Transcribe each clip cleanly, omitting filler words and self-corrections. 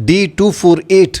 D248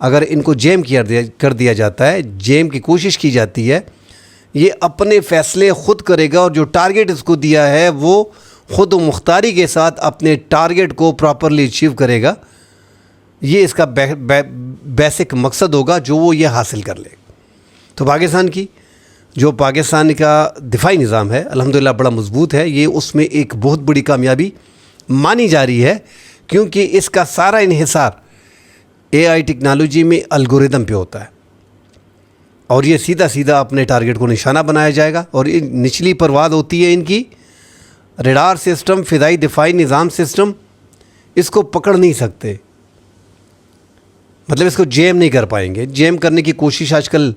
اگر ان کو جیم کر دیا جاتا ہے، جیم کی کوشش کی جاتی ہے، یہ اپنے فیصلے خود کرے گا اور جو ٹارگٹ اس کو دیا ہے وہ خود و مختاری کے ساتھ اپنے ٹارگٹ کو پراپرلی اچیو کرے گا. یہ اس کا بیسک مقصد ہوگا جو وہ یہ حاصل کر لے. تو پاکستان کا دفاعی نظام ہے الحمدللہ بڑا مضبوط ہے. یہ اس میں ایک بہت بڑی کامیابی مانی جا رہی ہے، کیونکہ اس کا سارا انحصار اے آئی ٹیکنالوجی میں الگوریدم پہ ہوتا ہے، اور یہ سیدھا اپنے ٹارگٹ کو نشانہ بنایا جائے گا. اور نچلی پرواز ہوتی ہے ان کی، ریڈار سسٹم، فضائی دفاعی نظام سسٹم اس کو پکڑ نہیں سکتے، مطلب اس کو جیم نہیں کر پائیں گے. جیم کرنے کی کوشش آج کل،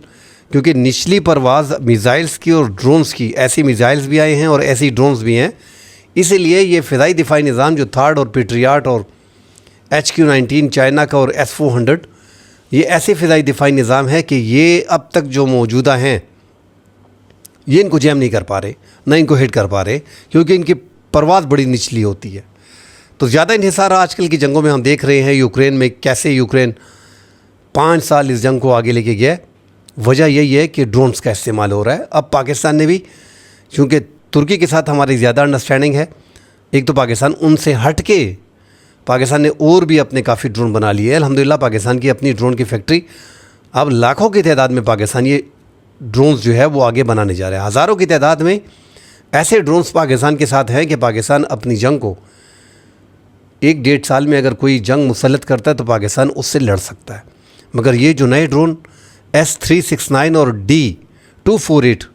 کیونکہ نچلی پرواز میزائلز کی اور ڈرونز کی، ایسی میزائلز بھی آئے ہیں اور ایسی ڈرونز بھی ہیں، اسی لیے یہ فضائی دفاعی نظام جو تھارڈ اور پیٹریاٹ اور HQ-19 چائنا کا اور S-400، یہ ایسے فضائی دفاعی نظام ہے کہ یہ اب تک جو موجودہ ہیں یہ ان کو جیم نہیں کر پا رہے، نہ ان کو ہٹ کر پا رہے، کیونکہ ان کی پرواز بڑی نچلی ہوتی ہے. تو زیادہ انحصار آج کل کی جنگوں میں ہم دیکھ رہے ہیں یوکرین میں، کیسے یوکرین 5 سال اس جنگ کو آگے لے کے گیا. وجہ یہی ہے کہ ڈرونز کا استعمال ہو رہا ہے. اب پاکستان نے بھی، چونکہ ترکی کے ساتھ ہماری زیادہ انڈرسٹینڈنگ ہے، ایک تو پاکستان ان سے ہٹ کے پاکستان نے اور بھی اپنے کافی ڈرون بنا لیے ہیں. الحمدللہ پاکستان کی اپنی ڈرون کی فیکٹری، اب لاکھوں کی تعداد میں پاکستان یہ ڈرونز جو ہے وہ آگے بنانے جا رہے ہیں. ہزاروں کی تعداد میں ایسے ڈرونز پاکستان کے ساتھ ہیں کہ پاکستان اپنی جنگ کو 1-1.5 سال میں اگر کوئی جنگ مسلط کرتا ہے تو پاکستان اس سے لڑ سکتا ہے. مگر یہ جو نئے ڈرون S-369 اور D-248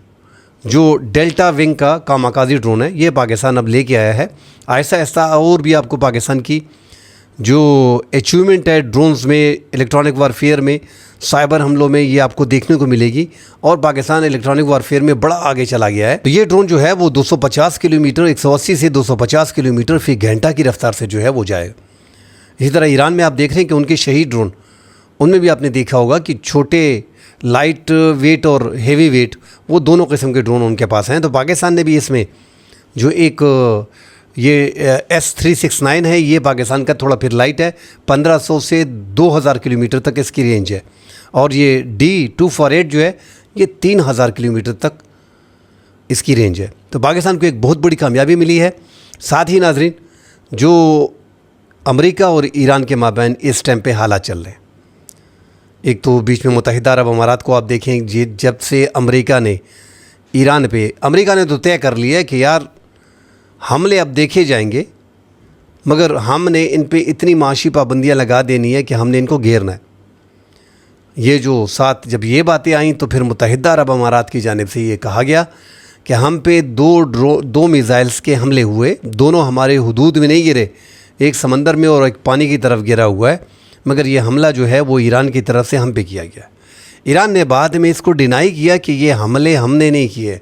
جو ڈیلٹا ونگ کا کاماکازی ڈرون ہے، یہ پاکستان اب لے کے آیا ہے. آہستہ آہستہ اور بھی آپ کو پاکستان کی جو اچیومنٹ ہے ڈرونز میں، الیکٹرانک وارفیئر میں، سائبر حملوں میں، یہ آپ کو دیکھنے کو ملے گی. اور پاکستان الیکٹرانک وارفیئر میں بڑا آگے چلا گیا ہے. تو یہ ڈرون جو ہے وہ 250 کلومیٹر، 180 سے 250 کلومیٹر فی گھنٹہ کی رفتار سے جو ہے وہ جائے. اسی طرح ایران میں آپ دیکھ رہے ہیں کہ ان کے شہید ڈرون، ان میں بھی آپ نے دیکھا ہوگا کہ چھوٹے لائٹ ویٹ اور ہیوی ویٹ، وہ دونوں قسم کے ڈرون ان کے پاس ہیں. تو پاکستان نے بھی اس میں جو ایک یہ S-369 ہے، یہ پاکستان کا تھوڑا پھر لائٹ ہے، 1500 سے 2000 کلومیٹر تک اس کی رینج ہے. اور یہ D-248 جو ہے یہ 3000 کلومیٹر تک اس کی رینج ہے. تو پاکستان کو ایک بہت بڑی کامیابی ملی ہے. ساتھ ہی ناظرین، جو امریکہ اور ایران کے مابین اس ٹائم پہ حالات چل رہے ہیں، ایک تو بیچ میں متحدہ عرب امارات کو آپ دیکھیں، جب سے امریکہ نے ایران پہ، امریکہ نے تو طے کر لیا کہ یار حملے اب دیکھے جائیں گے، مگر ہم نے ان پہ اتنی معاشی پابندیاں لگا دینی ہے کہ ہم نے ان کو گھیرنا ہے. یہ جو جب یہ باتیں آئیں تو پھر متحدہ عرب امارات کی جانب سے یہ کہا گیا کہ ہم پہ دو میزائلز کے حملے ہوئے، دونوں ہمارے حدود میں نہیں گرے، ایک سمندر میں اور ایک پانی کی طرف گرا ہوا ہے، مگر یہ حملہ جو ہے وہ ایران کی طرف سے ہم پہ کیا گیا. ایران نے بعد میں اس کو ڈینائی کیا کہ یہ حملے ہم نے نہیں کیے،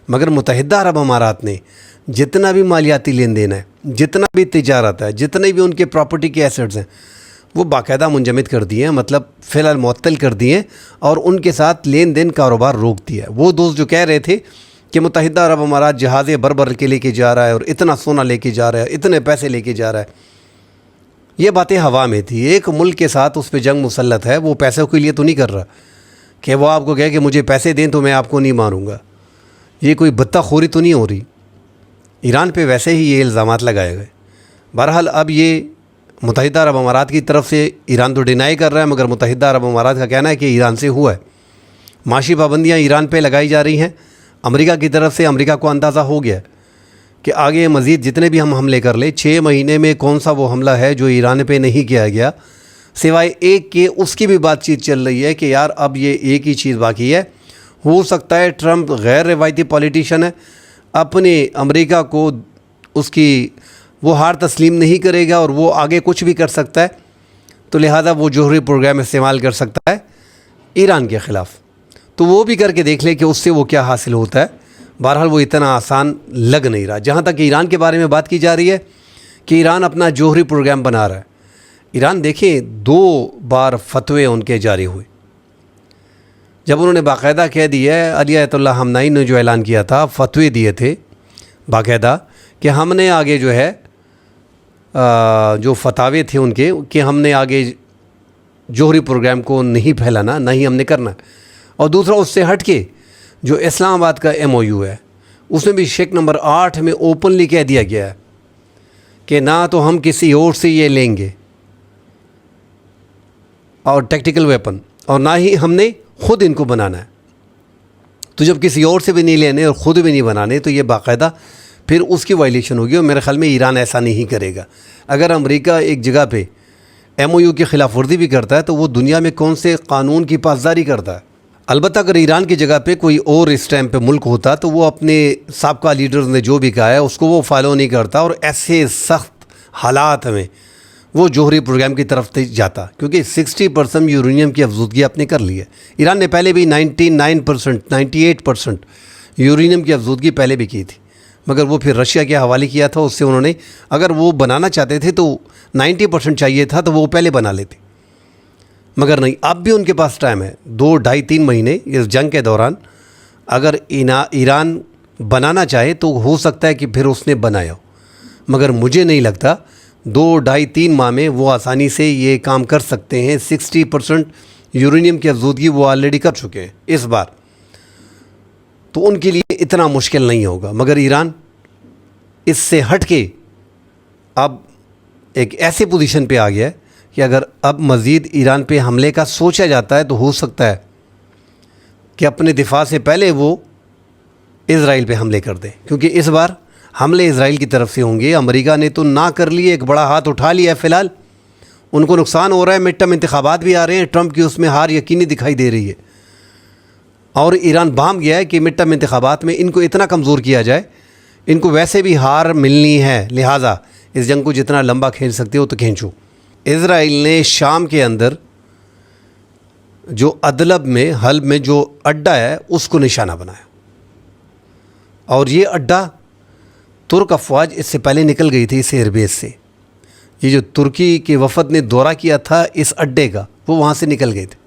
مگر متحدہ عرب امارات نے جتنا بھی مالیاتی لین دین ہے، جتنا بھی تجارت ہے، جتنے بھی ان کے پراپرٹی کے ایسٹس ہیں، وہ باقاعدہ منجمد کر دیے ہیں، مطلب فی الحال معطل کر دیے ہیں، اور ان کے ساتھ لین دین کاروبار روک دیا ہے. وہ دوست جو کہہ رہے تھے کہ متحدہ عرب امارات جہازیں بر کے لے کے جا رہا ہے اور اتنا سونا لے کے جا رہا ہے، اتنے پیسے لے کے جا رہا ہے، یہ باتیں ہوا میں تھی. ایک ملک کے ساتھ اس پہ جنگ مسلط ہے، وہ پیسوں کے لیے تو نہیں کر رہا کہ وہ آپ کو کہے کہ مجھے پیسے دیں تو میں آپ کو نہیں ماروں گا. یہ کوئی بتہ خوری تو نہیں ہو رہی. ایران پہ ویسے ہی یہ الزامات لگائے گئے. بہرحال اب یہ متحدہ عرب امارات کی طرف سے ایران تو ڈینائی کر رہا ہے، مگر متحدہ عرب امارات کا کہنا ہے کہ ایران سے ہوا ہے. معاشی پابندیاں ایران پہ لگائی جا رہی ہیں. امریکہ کی طرف سے امریکہ کو اندازہ ہو گیا کہ آگے مزید جتنے بھی ہم حملے کر لیں، 6 مہینے میں کون سا وہ حملہ ہے جو ایران پہ نہیں کیا گیا، سوائے ایک کے. اس کی بھی بات چیت چل رہی ہے کہ یار اب یہ ایک ہی چیز باقی ہے. ہو سکتا ہے ٹرمپ غیر روایتی پولیٹیشین ہے، اپنے امریکہ کو اس کی وہ ہار تسلیم نہیں کرے گا اور وہ آگے کچھ بھی کر سکتا ہے، تو لہٰذا وہ جوہری پروگرام استعمال کر سکتا ہے ایران کے خلاف. تو وہ بھی کر کے دیکھ لے کہ اس سے وہ کیا حاصل ہوتا ہے. بہرحال وہ اتنا آسان لگ نہیں رہا. جہاں تک ایران کے بارے میں بات کی جا رہی ہے کہ ایران اپنا جوہری پروگرام بنا رہا ہے. ایران دیکھیں 2 بار فتوے ان کے جاری ہوئے. جب انہوں نے باقاعدہ کہہ دیا ہے، علی آیت اللہ خامنئی نے جو اعلان کیا تھا، فتوے دیے تھے باقاعدہ کہ ہم نے آگے جو ہے جو فتاوے تھے ان کے کہ ہم نے آگے جوہری پروگرام کو نہیں پھیلانا، نہ ہی ہم نے کرنا. اور دوسرا اس سے ہٹ کے جو اسلام آباد کا MOU ہے اس میں بھی شیک نمبر 8 میں اوپنلی کہہ دیا گیا ہے کہ نہ تو ہم کسی اور سے یہ لیں گے اور ٹیکٹیکل ویپن، اور نہ ہی ہم نے خود ان کو بنانا ہے. تو جب کسی اور سے بھی نہیں لینے اور خود بھی نہیں بنانے تو یہ باقاعدہ پھر اس کی وائلیشن ہوگی. اور میرے خیال میں ایران ایسا نہیں کرے گا. اگر امریکہ ایک جگہ پہ MOU کی خلاف ورزی بھی کرتا ہے تو وہ دنیا میں کون سے قانون کی پاسداری کرتا ہے؟ البتہ اگر ایران کی جگہ پہ کوئی اور اس ٹائم پہ ملک ہوتا تو وہ اپنے سابقہ لیڈرز نے جو بھی کہا ہے اس کو وہ فالو نہیں کرتا، اور ایسے سخت حالات میں وہ جوہری پروگرام کی طرف جاتا، کیونکہ 60% یورینیم کی افزودگی آپ نے کر لی ہے. ایران نے پہلے بھی 98% یورینیم کی افزودگی پہلے بھی کی تھی، مگر وہ پھر رشیا کے حوالے کیا تھا. اس سے انہوں نے اگر وہ بنانا چاہتے تھے تو 90% چاہیے تھا تو وہ پہلے بنا لیتے، مگر نہیں. اب بھی ان کے پاس ٹائم ہے، 2 ڈھائی 3 مہینے اس جنگ کے دوران. اگر ایران بنانا چاہے تو ہو سکتا ہے کہ پھر اس نے بنایا ہو، مگر مجھے نہیں لگتا 2 ڈھائی 3 ماہ میں وہ آسانی سے یہ کام کر سکتے ہیں. 60% یورینیم کی افزودگی وہ آلریڈی کر چکے ہیں اس بار، تو ان کے لیے اتنا مشکل نہیں ہوگا. مگر ایران اس سے ہٹ کے اب ایک ایسی پوزیشن پہ آ گیا ہے کہ اگر اب مزید ایران پہ حملے کا سوچا جاتا ہے تو ہو سکتا ہے کہ اپنے دفاع سے پہلے وہ اسرائیل پہ حملے کر دیں، کیونکہ اس بار حملے اسرائیل کی طرف سے ہوں گے. امریکہ نے تو نہ کر لیے، ایک بڑا ہاتھ اٹھا لیا ہے. فی الحال ان کو نقصان ہو رہا ہے، مڈ ٹرم انتخابات بھی آ رہے ہیں، ٹرمپ کی اس میں ہار یقینی دکھائی دے رہی ہے، اور ایران بھانپ گیا ہے کہ مڈ ٹرم انتخابات میں ان کو اتنا کمزور کیا جائے. ان کو ویسے بھی ہار ملنی ہے، لہٰذا اس جنگ کو جتنا لمبا کھینچ سکتے ہو تو کھینچو. اسرائیل نے شام کے اندر جو ادلب میں حلب میں جو اڈا ہے اس کو نشانہ بنایا، اور یہ اڈا ترک افواج اس سے پہلے نکل گئی تھی اس ایئر بیس سے. یہ جو ترکی کے وفد نے دورہ کیا تھا اس اڈے کا، وہ وہاں سے نکل گئے تھے.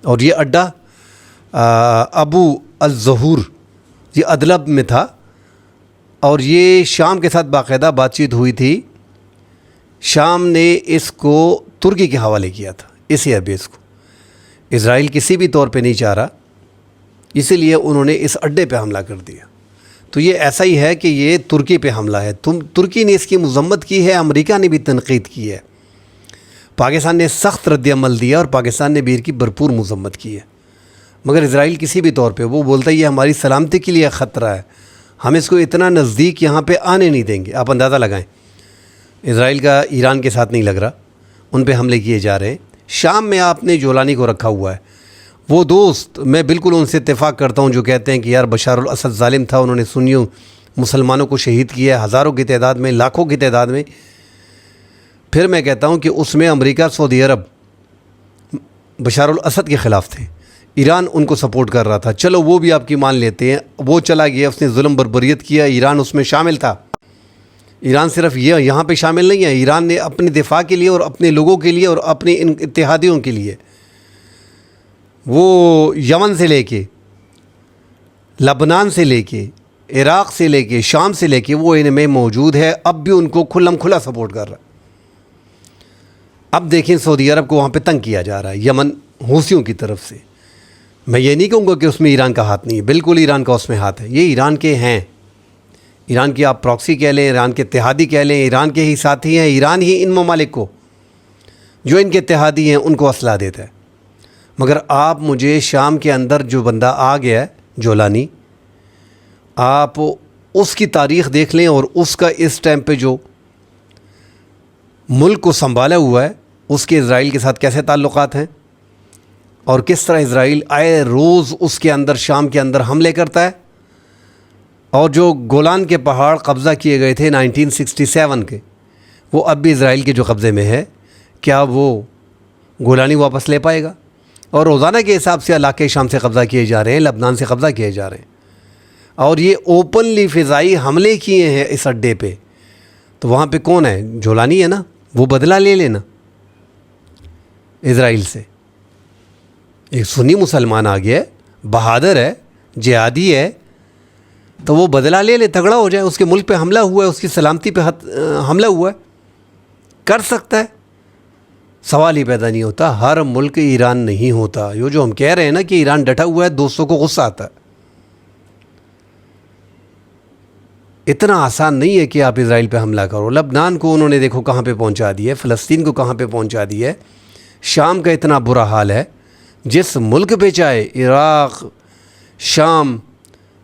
اور یہ اڈا ابو الظہور یہ ادلب میں تھا، اور یہ شام کے ساتھ باقاعدہ بات چیت ہوئی تھی. شام نے اس کو ترکی کے حوالے کیا تھا اس ایئر بیس کو. اسرائیل کسی بھی طور پہ نہیں چاہ رہا، اسی لیے انہوں نے اس اڈے پہ حملہ کر دیا. تو یہ ایسا ہی ہے کہ یہ ترکی پہ حملہ ہے. ترکی نے اس کی مذمت کی ہے، امریکہ نے بھی تنقید کی ہے، پاکستان نے سخت رد عمل دیا اور پاکستان نے بھی ان کی بھرپور مذمت کی ہے. مگر اسرائیل کسی بھی طور پہ وہ بولتا ہے یہ ہماری سلامتی کے لیے خطرہ ہے، ہم اس کو اتنا نزدیک یہاں پہ آنے نہیں دیں گے. آپ اندازہ لگائیں، اسرائیل کا ایران کے ساتھ نہیں لگ رہا، ان پہ حملے کیے جا رہے ہیں. شام میں آپ نے جولانی کو رکھا ہوا ہے. وہ دوست میں بالکل ان سے اتفاق کرتا ہوں جو کہتے ہیں کہ یار بشار الاسد ظالم تھا، انہوں نے سنیوں مسلمانوں کو شہید کیا ہے، ہزاروں کی تعداد میں، لاکھوں کی تعداد میں. پھر میں کہتا ہوں کہ اس میں امریکہ سعودی عرب بشار الاسد کے خلاف تھے، ایران ان کو سپورٹ کر رہا تھا. چلو وہ بھی آپ کی مان لیتے ہیں، وہ چلا گیا، اس نے ظلم بربریت کیا، ایران اس میں شامل تھا. ایران صرف یہاں پہ شامل نہیں ہے، ایران نے اپنے دفاع کے لیے اور اپنے لوگوں کے لیے اور اپنے ان اتحادیوں کے لیے وہ یمن سے لے کے لبنان سے لے کے عراق سے لے کے شام سے لے کے وہ ان میں موجود ہے. اب بھی ان کو کھلم کھلا سپورٹ کر رہا ہے. اب دیکھیں سعودی عرب کو وہاں پہ تنگ کیا جا رہا ہے یمن حوثیوں کی طرف سے. میں یہ نہیں کہوں گا کہ اس میں ایران کا ہاتھ نہیں ہے، بالکل ایران کا اس میں ہاتھ ہے. یہ ایران کے ہیں، ایران کی آپ پراکسی کہہ لیں، ایران کے اتحادی کہہ لیں، ایران کے ہی ساتھی ہیں. ایران ہی ان ممالک کو جو ان کے اتحادی ہیں ان کو اسلحہ دیتا ہے. مگر آپ مجھے شام کے اندر جو بندہ آ گیا ہے جولانی، آپ اس کی تاریخ دیکھ لیں اور اس کا اس ٹائم پہ جو ملک کو سنبھالا ہوا ہے، اس کے اسرائیل کے ساتھ کیسے تعلقات ہیں اور کس طرح اسرائیل آئے روز اس کے اندر شام کے اندر حملے کرتا ہے. اور جو گولان کے پہاڑ قبضہ کیے گئے تھے 1967 کے، وہ اب بھی اسرائیل کے جو قبضے میں ہے، کیا وہ گولانی واپس لے پائے گا؟ اور روزانہ کے حساب سے علاقے شام سے قبضہ کیے جا رہے ہیں، لبنان سے قبضہ کیے جا رہے ہیں، اور یہ اوپنلی فضائی حملے کیے ہیں اس اڈے پہ. تو وہاں پہ کون ہے؟ جولانی ہے نا، وہ بدلہ لے لینا اسرائیل سے. ایک سنی مسلمان آ گیا ہے، بہادر ہے، جہادی ہے، تو وہ بدلہ لے لے، تگڑا ہو جائے. اس کے ملک پہ حملہ ہوا ہے، اس کی سلامتی پہ حملہ ہوا ہے، کر سکتا ہے. سوال ہی پیدا نہیں ہوتا. ہر ملک ایران نہیں ہوتا. یہ جو ہم کہہ رہے ہیں نا کہ ایران ڈٹا ہوا ہے, دوستوں کو غصہ آتا ہے. اتنا آسان نہیں ہے کہ آپ اسرائیل پہ حملہ کرو. لبنان کو انہوں نے دیکھو کہاں پہ پہنچا دیا ہے, فلسطین کو کہاں پہ پہنچا دیا ہے, شام کا اتنا برا حال ہے. جس ملک پہ چاہے, عراق, شام,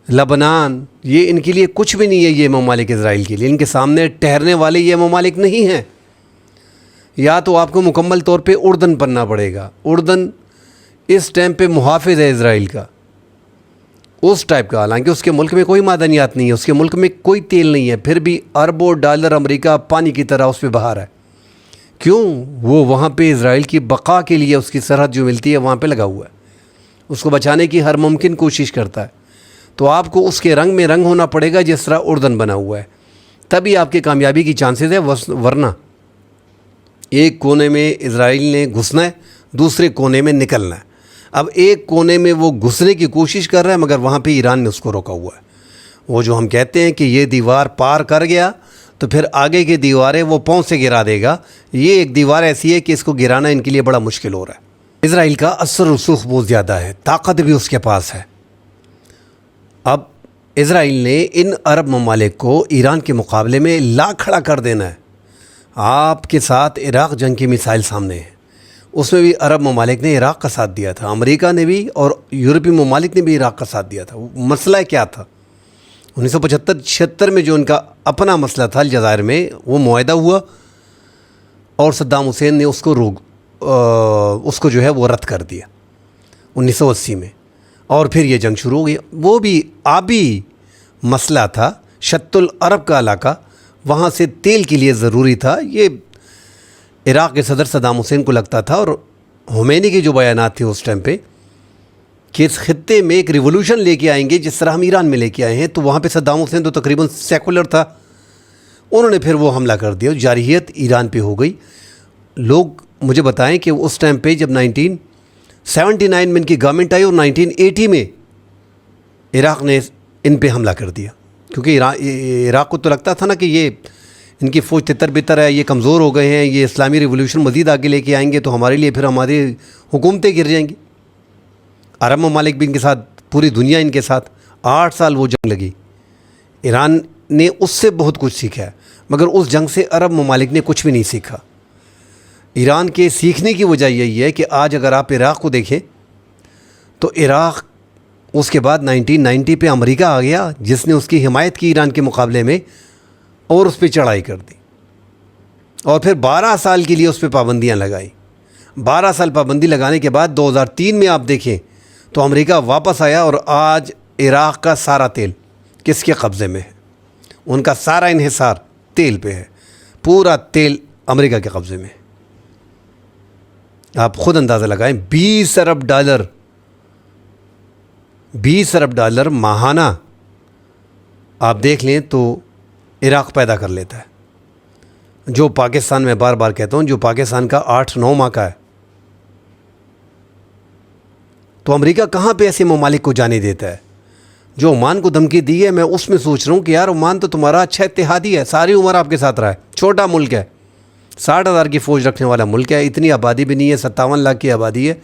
لبنان, یہ ان کے لیے کچھ بھی نہیں ہے. یہ ممالک اسرائیل کے لیے ان کے سامنے ٹھہرنے والے یہ ممالک نہیں ہیں. یا تو آپ کو مکمل طور پہ اردن بننا پڑے گا. اردن اس ٹائم پہ محافظ ہے اسرائیل کا, اس ٹائپ کا. حالانکہ اس کے ملک میں کوئی معدنیات نہیں ہے, اس کے ملک میں کوئی تیل نہیں ہے, پھر بھی اربوں ڈالر امریکہ پانی کی طرح اس پہ بہا رہا ہے. کیوں؟ وہ وہاں پہ اسرائیل کی بقا کے لیے اس کی سرحد جو ملتی ہے وہاں پہ لگا ہوا ہے, اس کو بچانے کی ہر ممکن کوشش کرتا ہے. تو آپ کو اس کے رنگ میں رنگ ہونا پڑے گا جس طرح اردن بنا ہوا ہے, تبھی آپ کی کامیابی کی چانسز ہے. ورنہ ایک کونے میں اسرائیل نے گھسنا ہے, دوسرے کونے میں نکلنا ہے. اب ایک کونے میں وہ گھسنے کی کوشش کر رہا ہے, مگر وہاں پہ ایران نے اس کو روکا ہوا ہے. وہ جو ہم کہتے ہیں کہ یہ دیوار پار کر گیا تو پھر آگے کی دیواریں وہ پاؤں سے گرا دے گا. یہ ایک دیوار ایسی ہے کہ اس کو گرانا ان کے لیے بڑا مشکل ہو رہا ہے. اسرائیل کا اثر رسوخ بہت زیادہ ہے, طاقت بھی اس کے پاس ہے. اب اسرائیل نے ان عرب ممالک کو ایران کے مقابلے میں لا کھڑا کر دینا ہے. آپ کے ساتھ عراق جنگ کی مثال سامنے ہے, اس میں بھی عرب ممالک نے عراق کا ساتھ دیا تھا, امریکہ نے بھی اور یورپی ممالک نے بھی عراق کا ساتھ دیا تھا. مسئلہ کیا تھا؟ 1975-76 میں جو ان کا اپنا مسئلہ تھا الجزائر میں, وہ معاہدہ ہوا اور صدام حسین نے اس کو جو ہے وہ رد کر دیا 1980 میں, اور پھر یہ جنگ شروع ہو گئی. وہ بھی آبی مسئلہ تھا, شط العرب کا علاقہ, وہاں سے تیل کے لیے ضروری تھا. یہ عراق کے صدر صدام حسین کو لگتا تھا, اور خمینی کے جو بیانات تھے اس ٹائم پہ کہ اس خطے میں ایک ریولوشن لے کے آئیں گے جس طرح ہم ایران میں لے کے آئے ہیں, تو وہاں پہ صدام حسین تو تقریباً سیکولر تھا. انہوں نے پھر وہ حملہ کر دیا, جارحیت ایران پہ ہو گئی. لوگ مجھے بتائیں کہ اس ٹائم پہ جب 1979 میں ان کی گورنمنٹ آئی اور 1980 میں عراق نے ان پہ حملہ کر دیا, کیونکہ عراق کو تو لگتا تھا نا کہ یہ ان کی فوج تتر بتر ہے, یہ کمزور ہو گئے ہیں, یہ اسلامی ریولوشن مزید آگے لے کے آئیں گے تو ہمارے لیے پھر ہماری حکومتیں گر جائیں گی. عرب ممالک بھی ان کے ساتھ, پوری دنیا ان کے ساتھ. 8 سال وہ جنگ لگی. ایران نے اس سے بہت کچھ سیکھا ہے, مگر اس جنگ سے عرب ممالک نے کچھ بھی نہیں سیکھا. ایران کے سیکھنے کی وجہ یہی ہے کہ آج اگر آپ عراق کو دیکھیں تو عراق اس کے بعد 1990 پہ امریکہ آ گیا, جس نے اس کی حمایت کی ایران کے مقابلے میں, اور اس پہ چڑھائی کر دی, اور پھر 12 سال کے لیے اس پہ پابندیاں لگائی. 12 سال پابندی لگانے کے بعد 2003 میں آپ دیکھیں تو امریکہ واپس آیا, اور آج عراق کا سارا تیل کس کے قبضے میں ہے؟ ان کا سارا انحصار تیل پہ ہے, پورا تیل امریکہ کے قبضے میں ہے. آپ خود اندازہ لگائیں, 20 ارب ڈالر ماہانہ آپ دیکھ لیں تو عراق پیدا کر لیتا ہے, جو پاکستان میں بار بار کہتا ہوں, جو پاکستان کا 8-9 ماہ کا ہے. تو امریکہ کہاں پہ ایسے ممالک کو جانے دیتا ہے؟ جو عمان کو دھمکی دی ہے, میں اس میں سوچ رہا ہوں کہ یار عمان تو تمہارا اچھا اتحادی ہے, ساری عمر آپ کے ساتھ رہا ہے, چھوٹا ملک ہے, 60,000 کی فوج رکھنے والا ملک ہے, اتنی آبادی بھی نہیں ہے, 57 لاکھ کی آبادی ہے,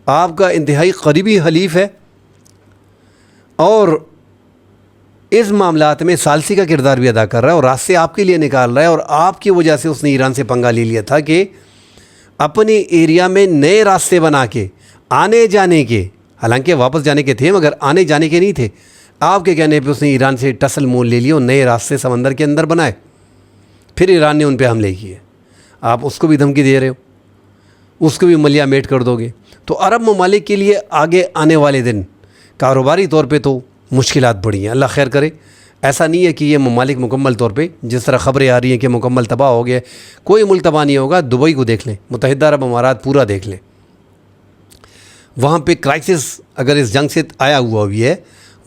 آپ کا انتہائی قریبی حلیف ہے, اور اس معاملات میں ثالثی کا کردار بھی ادا کر رہا ہے, اور راستے آپ کے لیے نکال رہا ہے. اور آپ کی وجہ سے اس نے ایران سے پنگا لے لیا تھا کہ اپنے ایریا میں نئے راستے بنا کے آنے جانے کے, حالانکہ واپس جانے کے تھے مگر آنے جانے کے نہیں تھے, آپ کے کہنے پہ اس نے ایران سے ٹسل مول لے لیے اور نئے راستے سمندر کے اندر بنائے. پھر ایران نے ان پہ حملے کیے. آپ اس کو بھی دھمکی دے رہے ہو, اس کو بھی ملیا میٹ کر دو گے. تو عرب ممالک کے لیے آگے آنے والے دن کاروباری طور پہ تو مشکلات بڑھی ہیں. اللہ خیر کرے. ایسا نہیں ہے کہ یہ ممالک مکمل طور پہ, جس طرح خبریں آ رہی ہیں کہ مکمل تباہ ہو گیا, کوئی ملک تباہ نہیں ہوگا. دبئی کو دیکھ لیں, متحدہ عرب امارات پورا دیکھ لیں, وہاں پہ کرائسس اگر اس جنگ سے آیا ہوا بھی ہے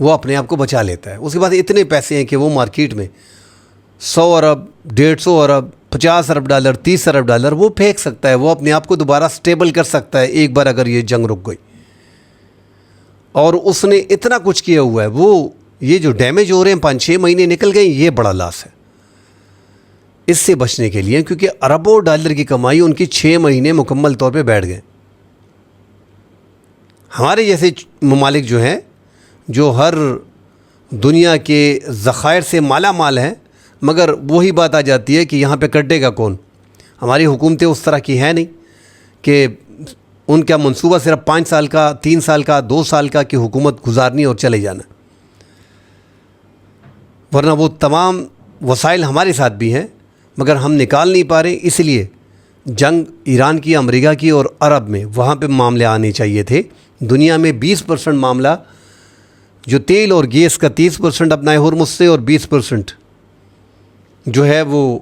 وہ اپنے آپ کو بچا لیتا ہے. اس کے بعد اتنے پیسے ہیں کہ وہ مارکیٹ میں 100 ارب, 150 ارب, 50 ارب ڈالر, 30 ارب ڈالر وہ پھینک سکتا ہے, وہ اپنے آپ کو دوبارہ سٹیبل کر سکتا ہے ایک بار اگر یہ جنگ رک گئی. اور اس نے اتنا کچھ کیا ہوا ہے, وہ یہ جو ڈیمیج ہو رہے ہیں 5-6 مہینے نکل گئے, یہ بڑا لاس ہے. اس سے بچنے کے لیے، کیونکہ اربوں ڈالر کی کمائی ان کی 6 مہینے مکمل طور پہ بیٹھ گئے۔ ہمارے جیسے ممالک جو ہیں، جو ہر دنیا کے ذخائر سے مالا مال ہیں، مگر وہی بات آ جاتی ہے کہ یہاں پہ کٹے گا کون۔ ہماری حکومتیں اس طرح کی ہیں نہیں کہ ان کا منصوبہ صرف 5 سال کا، 3 سال کا، 2 سال کا کی حکومت گزارنی اور چلے جانا، ورنہ وہ تمام وسائل ہمارے ساتھ بھی ہیں مگر ہم نکال نہیں پا رہے۔ اس لیے جنگ ایران کی، امریکہ کی اور عرب میں وہاں پہ معاملے آنے چاہیے تھے۔ دنیا میں 20% معاملہ جو تیل اور گیس کا 30% اپنا ہرمز سے اور 20% جو ہے وہ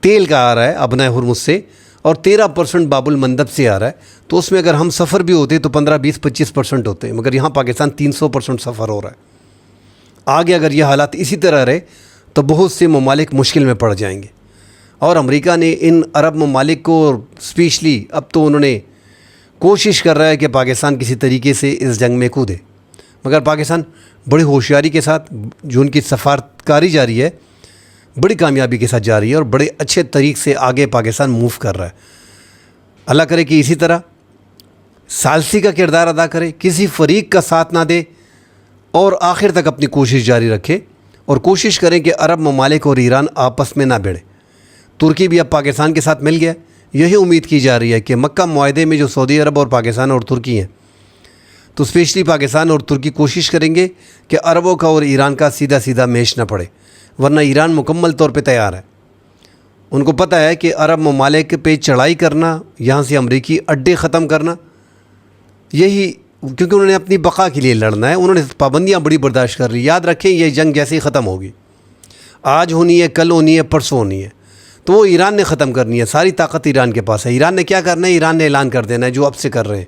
تیل کا آ رہا ہے اپنا ہرمز سے، اور 13% باب المندب سے آ رہا ہے، تو اس میں اگر ہم سفر بھی ہوتے تو 15، 20، 25% ہوتے ہیں، مگر یہاں پاکستان 300% سفر ہو رہا ہے۔ آگے اگر یہ حالات اسی طرح رہے تو بہت سے ممالک مشکل میں پڑ جائیں گے، اور امریکہ نے ان عرب ممالک کو اسپیشلی اب تو انہوں نے کوشش کر رہا ہے کہ پاکستان کسی طریقے سے اس جنگ میں کودے، مگر پاکستان بڑی ہوشیاری کے ساتھ جو ان کی سفارتکاری جاری ہے بڑی کامیابی کے ساتھ جاری ہے، اور بڑے اچھے طریق سے آگے پاکستان موو کر رہا ہے۔ اللہ کرے کہ اسی طرح ثالثی کا کردار ادا کرے، کسی فریق کا ساتھ نہ دے، اور آخر تک اپنی کوشش جاری رکھے، اور کوشش کریں کہ عرب ممالک اور ایران آپس میں نہ بھڑے۔ ترکی بھی اب پاکستان کے ساتھ مل گیا، یہی امید کی جا رہی ہے کہ مکہ معاہدے میں جو سعودی عرب اور پاکستان اور ترکی ہیں، تو اسپیشلی پاکستان اور ترکی کوشش کریں گے کہ عربوں کا اور ایران کا سیدھا سیدھا میچ نہ پڑے، ورنہ ایران مکمل طور پہ تیار ہے۔ ان کو پتہ ہے کہ عرب ممالک پہ چڑھائی کرنا، یہاں سے امریکی اڈے ختم کرنا، یہی کیونکہ انہوں نے اپنی بقا کے لیے لڑنا ہے، انہوں نے پابندیاں بڑی برداشت کر لی۔ یاد رکھیں یہ جنگ جیسے ہی ختم ہوگی، آج ہونی ہے، کل ہونی ہے، پرسوں ہونی ہے، تو وہ ایران نے ختم کرنی ہے۔ ساری طاقت ایران کے پاس ہے۔ ایران نے کیا کرنا ہے؟ ایران نے اعلان کر دینا ہے جو اب سے کر رہے ہیں،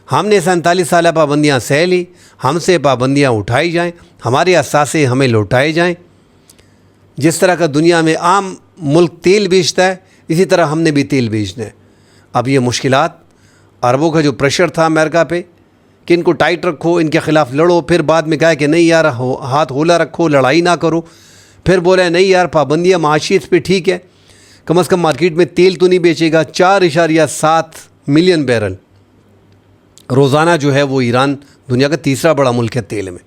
ہم نے 47 سالہ پابندیاں سہ لی، ہم سے پابندیاں اٹھائی جائیں، ہمارے اثاثے ہمیں لوٹائے جائیں۔ جس طرح کا دنیا میں عام ملک تیل بیچتا ہے، اسی طرح ہم نے بھی تیل بیچنا ہے۔ اب یہ مشکلات، عربوں کا جو پریشر تھا امریکہ پہ کہ ان کو ٹائٹ رکھو، ان کے خلاف لڑو، پھر بعد میں کہا کہ نہیں یار ہاتھ ہولا رکھو، لڑائی نہ کرو، پھر بولے نہیں یار پابندیاں معاشی اس پہ ٹھیک ہے، کم از کم مارکیٹ میں تیل تو نہیں بیچے گا۔ 4.7 ملین بیرل روزانہ جو ہے وہ ایران دنیا کا تیسرا بڑا ملک ہے تیل میں۔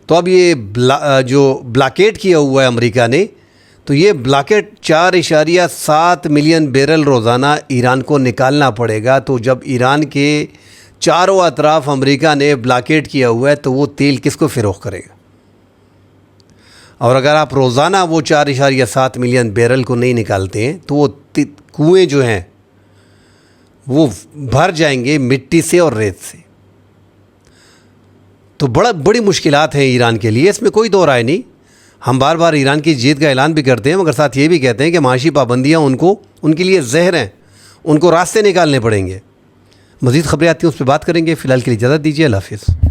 تو اب یہ جو بلاکیٹ کیا ہوا ہے امریکہ نے، تو یہ بلاکیٹ 4.7 ملین بیرل روزانہ ایران کو نکالنا پڑے گا۔ تو جب ایران کے چاروں اطراف امریکہ نے بلاکیٹ کیا ہوا ہے تو وہ تیل کس کو فروخت کرے گا؟ اور اگر آپ روزانہ وہ 4.7 ملین بیرل کو نہیں نکالتے ہیں تو وہ کنویں جو ہیں وہ بھر جائیں گے مٹی سے اور ریت سے۔ تو بڑی مشکلات ہیں ایران کے لیے، اس میں کوئی دو رائے نہیں۔ ہم بار بار ایران کی جیت کا اعلان بھی کرتے ہیں، مگر ساتھ یہ بھی کہتے ہیں کہ معاشی پابندیاں ان کے لیے زہر ہیں، ان کو راستے نکالنے پڑیں گے۔ مزید خبریں آتی ہیں، اس پہ بات کریں گے۔ فی الحال کے لیے اجازت دیجیے، اللہ حافظ۔